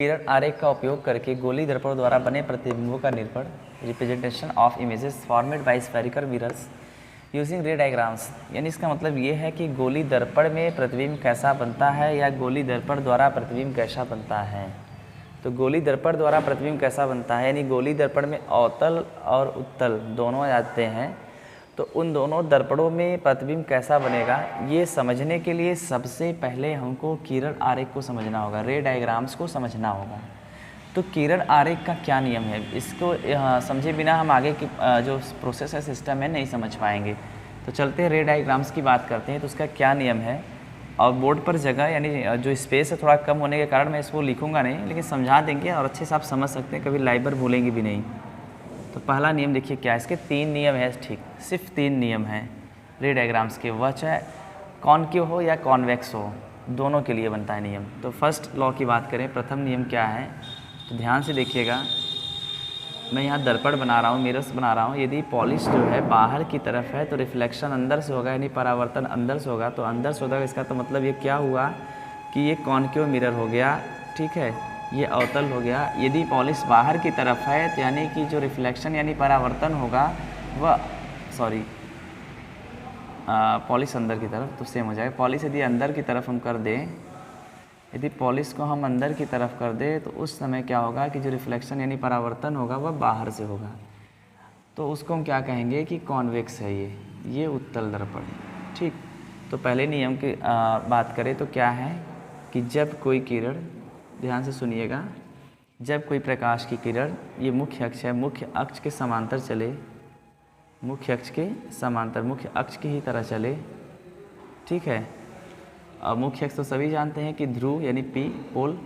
किरण आरेख का उपयोग करके गोली दर्पण द्वारा बने प्रतिबिंबों का निरूपण representation of images formed by spherical mirrors using ray diagrams. यानी इसका मतलब ये है कि गोली दर्पण में प्रतिबिंब कैसा बनता है या गोली दर्पण द्वारा प्रतिबिंब कैसा बनता है। तो गोली दर्पण द्वारा प्रतिबिंब कैसा बनता है, यानी गोली दर्पण में अवतल और उत्तल दोनों आते हैं, तो उन दोनों दर्पणों में प्रतिबिंब कैसा बनेगा ये समझने के लिए सबसे पहले हमको किरण आरेख को समझना होगा, रे डायग्राम्स को समझना होगा। तो किरण आरेख का क्या नियम है, इसको समझे बिना हम आगे की जो प्रोसेस है, सिस्टम है, नहीं समझ पाएंगे। तो चलते हैं रे डायग्राम्स की बात करते हैं। तो उसका क्या नियम है, और बोर्ड पर जगह यानी जो स्पेस है थोड़ा कम होने के कारण मैं इसको लिखूंगा नहीं, लेकिन समझा देंगे और अच्छे से आप समझ सकते हैं, कभी लाइबर भूलेंगे भी नहीं। तो पहला नियम देखिए क्या है, इसके 3 नियम है, ठीक, सिर्फ 3 नियम हैं रे डायग्राम्स के। वह चाहे कॉनकेव हो या कॉन्वेक्स हो, दोनों के लिए बनता है नियम। तो फर्स्ट लॉ की बात करें, प्रथम नियम क्या है, तो ध्यान से देखिएगा। मैं यहाँ दर्पण बना रहा हूँ, मिरर्स बना रहा हूँ। यदि पॉलिश जो है बाहर की तरफ है तो रिफ्लेक्शन अंदर से होगा, यानी परावर्तन अंदर से होगा। तो अंदर से होगा, इसका तो मतलब ये क्या हुआ कि ये कॉनकेव मिरर हो गया, ठीक है, ये अवतल हो गया। यदि पॉलिश बाहर की तरफ है तो यानी कि जो रिफ्लेक्शन यानी परावर्तन होगा वह पॉलिश अंदर की तरफ, तो सेम हो जाएगा। पॉलिश यदि अंदर की तरफ हम कर दें, यदि पॉलिश को हम अंदर की तरफ कर दें तो उस समय क्या होगा कि जो रिफ्लेक्शन यानी परावर्तन होगा वह बाहर से होगा। तो उसको हम क्या कहेंगे कि कॉन्वेक्स है ये उत्तल दर्पण, ठीक। तो पहले नियम की बात करें तो क्या है कि जब कोई किरण, ध्यान से सुनिएगा, जब कोई प्रकाश की किरण, ये मुख्य अक्ष है, मुख्य अक्ष के समांतर चले, मुख्य अक्ष के समांतर, मुख्य अक्ष की ही तरह चले, ठीक है। और मुख्य अक्ष तो सभी जानते हैं कि ध्रुव यानी पी पोल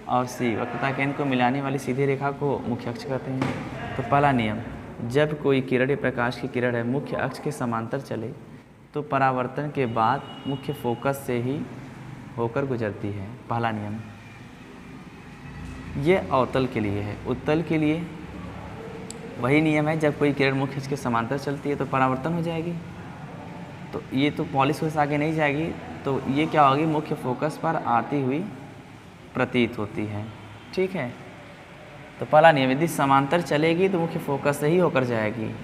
और सी वक्रता केंद्र को मिलाने वाली सीधी रेखा को मुख्य अक्ष कहते हैं। तो पहला नियम, जब कोई किरण या प्रकाश की किरण है मुख्य अक्ष के समांतर चले तो परावर्तन के बाद मुख्य फोकस से ही होकर गुजरती है। पहला नियम ये अवतल के लिए है। उत्तल के लिए वही नियम है, जब कोई किरण मुख्य अक्ष के समांतर चलती है तो परावर्तन हो जाएगी। तो ये तो पॉलिश से आगे नहीं जाएगी, तो ये क्या होगी, मुख्य फोकस पर आती हुई प्रतीत होती है, ठीक है। तो पहला नियम, यदि समांतर चलेगी तो मुख्य फोकस से ही होकर जाएगी,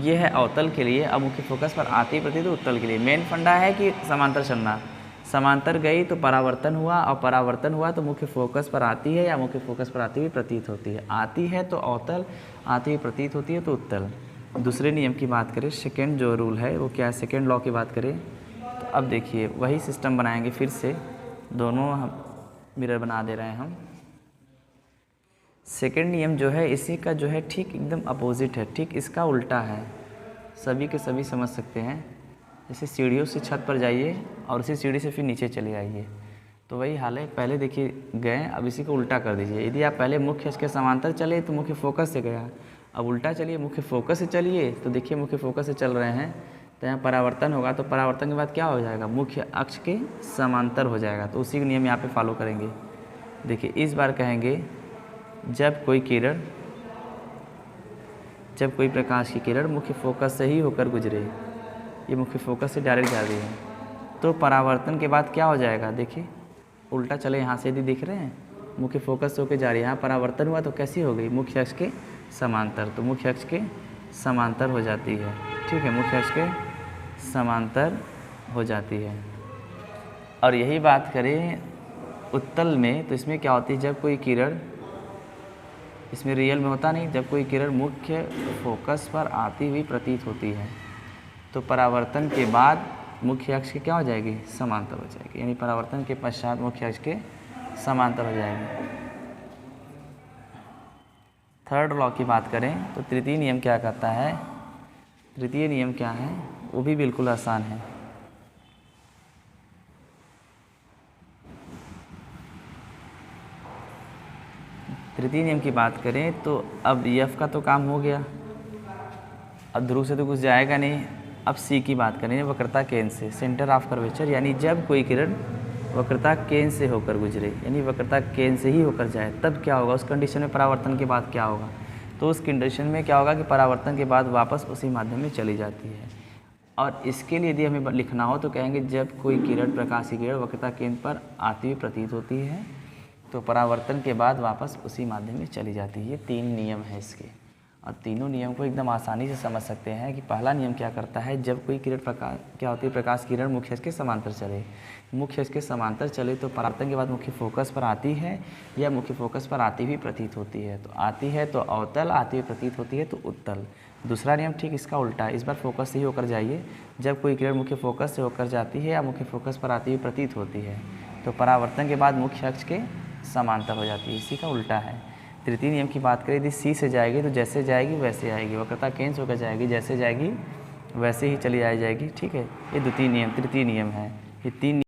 ये है अवतल के लिए। अब मुख्य फोकस पर आती प्रतीत तो उत्तल के लिए मेन फंडा है कि समांतर चलना, समांतर गई तो परावर्तन हुआ, और परावर्तन हुआ तो मुख्य फोकस पर आती है या मुख्य फोकस पर आती हुई प्रतीत होती है। आती है तो अवतल, आती हुई प्रतीत होती है तो उत्तल। दूसरे नियम की बात करें, सेकेंड जो रूल है वो क्या है, सेकेंड लॉ की बात करें तो अब देखिए वही सिस्टम बनाएंगे फिर से, दोनों हम मिरर बना दे रहे हैं हम। सेकेंड नियम जो है इसी का जो है ठीक एकदम अपोजिट है, ठीक इसका उल्टा है, सभी के सभी समझ सकते हैं। जैसे सीढ़ियों से छत पर जाइए और उसी सीढ़ी से फिर नीचे चले आइए, तो वही हाल है। पहले देखिए गए, अब इसी को उल्टा कर दीजिए। यदि आप पहले मुख्य अक्ष के समांतर चले तो मुख्य फोकस से गया, अब उल्टा चलिए, मुख्य फोकस से चलिए, तो देखिए मुख्य फोकस से चल रहे हैं तो यहाँ परावर्तन होगा, तो परावर्तन के बाद क्या हो जाएगा, मुख्य अक्ष के समांतर हो जाएगा। तो उसी का नियम यहाँ पे फॉलो करेंगे। देखिए इस बार कहेंगे, जब कोई किरण, जब कोई प्रकाश की किरण मुख्य फोकस से ही होकर गुजरे, ये मुख्य फोकस से डायरेक्ट जा रही है, तो परावर्तन के बाद क्या हो जाएगा, देखिए उल्टा चले, यहाँ से यदि दिख रहे हैं मुख्य फोकस से होकर जा रही है, यहाँ परावर्तन हुआ तो कैसी हो गई, मुख्य अक्ष के समांतर, तो मुख्य अक्ष के समांतर हो जाती है, ठीक है, मुख्य अक्ष के समांतर हो जाती है। और यही बात करें उत्तल में तो इसमें क्या होती है, जब कोई किरण, इसमें रियल में होता नहीं, जब कोई किरण मुख्य फोकस पर आती हुई प्रतीत होती है तो परावर्तन के बाद मुख्य अक्ष के क्या हो जाएगी, समांतर हो जाएगी, यानी परावर्तन के पश्चात मुख्य अक्ष के समांतर हो जाएगी। थर्ड लॉ की बात करें तो तृतीय नियम क्या कहता है, तृतीय नियम क्या है, वो भी बिल्कुल आसान है। तृतीय नियम की बात करें तो अब एफ का तो काम हो गया, अब ध्रुव से तो कुछ जाएगा नहीं। अब सी की बात करें, वक्रता केंद्र से, सेंटर ऑफ कर्वेचर, यानी जब कोई किरण वक्रता केंद्र से होकर गुजरे, यानी वक्रता केंद्र से ही होकर जाए, तब क्या होगा, उस कंडीशन में परावर्तन के बाद क्या होगा, तो उस कंडीशन में क्या होगा कि परावर्तन के बाद वापस उसी माध्यम में चली जाती है। और इसके लिए यदि हमें लिखना हो तो कहेंगे, जब कोई किरण, प्रकाश की किरण वक्रता केंद्र पर आती हुई प्रतीत होती है तो परावर्तन के बाद वापस उसी माध्यम में चली जाती है। ये 3 नियम हैं इसके, और तीनों नियम को एकदम आसानी से समझ सकते हैं कि पहला नियम क्या करता है, जब कोई किरण क्या होती है, प्रकाश किरण मुख्य अक्ष के समांतर चले, मुख्य अक्ष के समांतर चले तो परावर्तन के बाद मुख्य फोकस पर आती है या मुख्य फोकस पर आती हुई प्रतीत होती है। तो आती है तो अवतल, आती हुई प्रतीत होती है तो उत्तल। दूसरा नियम ठीक इसका उल्टा है, इस बार फोकस से ही होकर जाइए। जब कोई किरण मुख्य फोकस से होकर जाती है या मुख्य फोकस पर आती हुई प्रतीत होती है तो परावर्तन के बाद मुख्य अक्ष के समांतर हो जाती है, इसी का उल्टा है। तृतीय नियम की बात करें, यदि सी से जाएगी तो जैसे जाएगी वैसे आएगी, वक्रता केंद्र होकर जाएगी, जैसे जाएगी वैसे ही चली जाएगी। ठीक है, ये द्वितीय नियम, तृतीय नियम है। ये 3